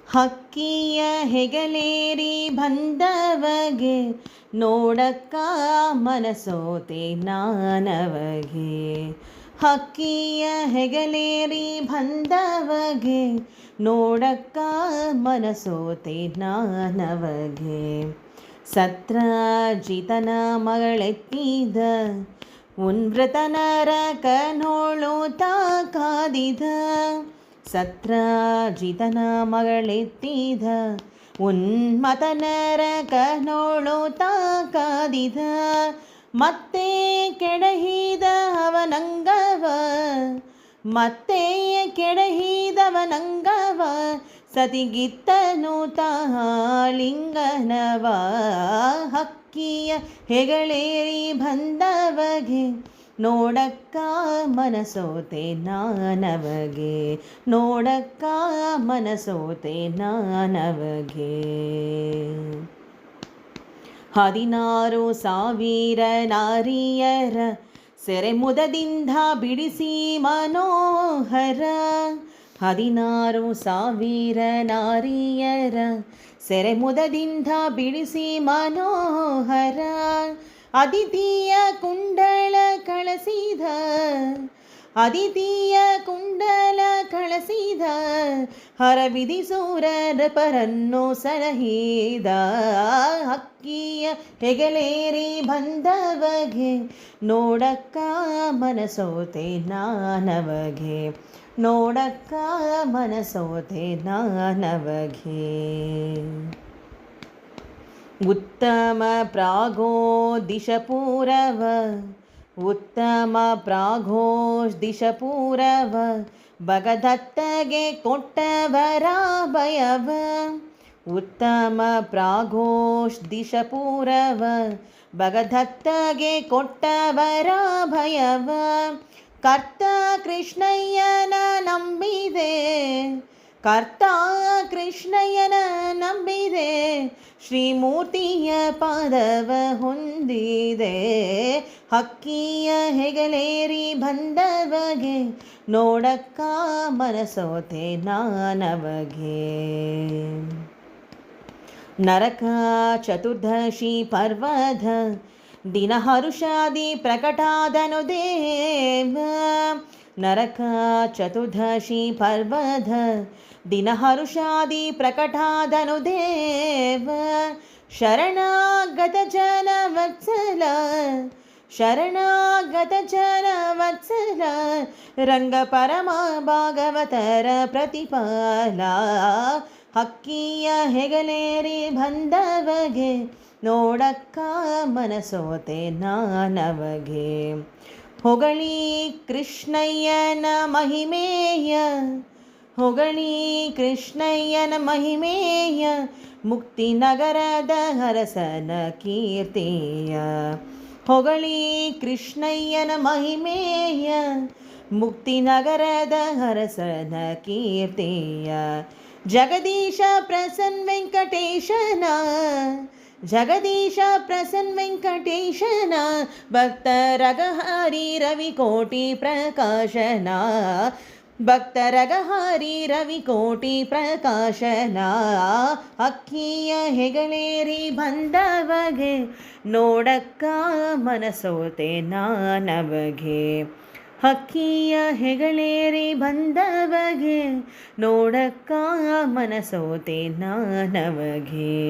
ಹಕ್ಕಿಯ ಹೆಗಲೇರಿ ಬಂದವಗೆ ನೋಡಕ್ಕ ಮನಸೋತೆ ನಾನವಗೆ. ಹಕ್ಕಿಯ ಹೆಗಲೇರಿ ಬಂದವಗೆ ನೋಡಕ್ಕ ಮನಸೋತೆ ನಾನವಗೆ. ಸತ್ರಾಜಿತನ ಮಗಳೆತ್ತಿದ ಉನ್ಮೃತನರ ಕನೋಳುತ್ತಾ ಕಾದಿದ. ಸತ್ರಾಜಿತನ ಮಗಳೆತ್ತಿದ ಉನ್ಮತನರ ಕನೋಳುತ್ತಾ ಕಾದಿದ. ಮತ್ತೆ ಕೆಡಹಿದ ಅವನಂಗವ ಮತ್ತೆ ಕೆಡಹಿದವನಂಗವ ಸತಿಗಿತ್ತನು ತಾಳಿಂಗನವ. ಹಕ್ಕಿಯ ಹೆಗಲೇರಿ ಬಂದವಗೆ ನೋಡಕ್ಕ ಮನಸೋತೆ ನಾನವಗೆ. ನೋಡಕ್ಕ ಮನಸೋತೆ ನಾನವಗೆ. 16,000 ನಾರಿಯರ ಸೆರೆಮುದದಿಂದ ಬಿಡಿಸಿ ಮನೋಹರ. 16,000 ನಾರಿಯರ ಸೆರೆಮುದದಿಂದ ಬಿಡಿಸಿ ಮನೋಹರ. ಅದಿತಿಯ ಕುಂಡಲ ಕಳಸಿದ ಅದಿತಿಯ ಕುಂಡಲ ಕಳಸಿದ. ಹರವಿಧಿಸೂರ ನೃಪರನ್ನು ಸಲಹಿದ. ಹಕ್ಕಿಯ ಹೆಗಲೇರಿ ಬಂದವಗೆ ನೋಡಕ್ಕ ಮನಸೋತೆ ನಾನವಗೆ. ನೋಡಕ್ಕ ಮನಸೋತೆ ನಾನವಗೆ. ಉತ್ತಮ ಪ್ರಾಗೋದಿಶಪೂರವ ಉತ್ತಮ ಪ್ರಾಗೋದಿಶಪೂರವ ಭಗದತ್ತಗೆ ಕೊಟ್ಟವರ ಭಯವ. ಉತ್ತಮ ಪ್ರಾಗೋದಿಶಪೂರವ ಭಗದತ್ತಗೆ ಕೊಟ್ಟವರ ಭಯವ. ಕರ್ತ ಕೃಷ್ಣಯ್ಯನ ನಂಬಿದೆ ಕರ್ತ ಕೃಷ್ಣಯ್ಯನ ನಂಬಿದೆ. ಶ್ರೀಮೂರ್ತಿಯ ಪಾದವ ಹೊಂದಿದೆ. ಹಕ್ಕಿಯ ಹೆಗಲೇರಿ ಬಂದವಗೆ ನೋಡಕ್ಕ ಮನಸೋತೆ ನಾನವಗೆ. ನರಕ ಚತುರ್ದಶಿ ಪರ್ವದ ದಿನ ಹರುಷಾದಿ ಪ್ರಕಟಾದನು ದೇವ. ನರಕ ಚತುರ್ದಶಿ ಪರ್ವದ ದಿನ ಹರುಷಾದಿ ಪ್ರಕಟಾದನು ದೇವ. ಶರಣಾಗತ ಜನ ವತ್ಸಲ ಶರಣಾಗತ ಜನ ವತ್ಸಲ. ರಂಗ ಪರಮ ಭಾಗವತರ ಪ್ರತಿಫಲ. ಹಕ್ಕಿಯ ಹೆಗಲೇರಿ ಬಂದವಗೆ ನೋಡಕ್ಕ ಮನಸೋತೆ ನಾನವಗೆ. ಹೊಗಳಿ ಕೃಷ್ಣಯ್ಯನ ಮಹಿಮೇಯ ಹೊಗಳಿ ಕೃಷ್ಣಯ್ಯನ ಮಹಿಮೇಯ. ಮುಕ್ತಿನಗರದ ಹರಸನ ಕೀರ್ತಿಯ. ಹೊಗಳಿ ಕೃಷ್ಣಯ್ಯನ ಮಹಿಮೇಯ ಮುಕ್ತಿನಗರದ ಹರಸನ ಕೀರ್ತಿಯ. ಜಗದೀಶ ಪ್ರಸನ್ನ ವೆಂಕಟೇಶನ ಜಗದೀಶ ಪ್ರಸನ್ನ ವೆಂಕಟೇಶನ. ಭಕ್ತರಗಹಾರಿ ರವಿಕೋಟಿ ಪ್ರಕಾಶನ. ಭಕ್ತರಗಹಾರಿ ರವಿಕೋಟಿ ಪ್ರಕಾಶನ. ಅಕ್ಕಿಯ ಹೆಗಲೇರಿ ಬಂದವಗೆ ನೋಡಕ್ಕ ಮನಸೋತೆ ನಾನವಗೆ. ಹಕ್ಕಿಯ ಹೆಗಲೇರಿ ಬಂದವಗೆ ನೋಡಕ್ಕ ಮನಸೋತೆ ನಾನವಗೆ.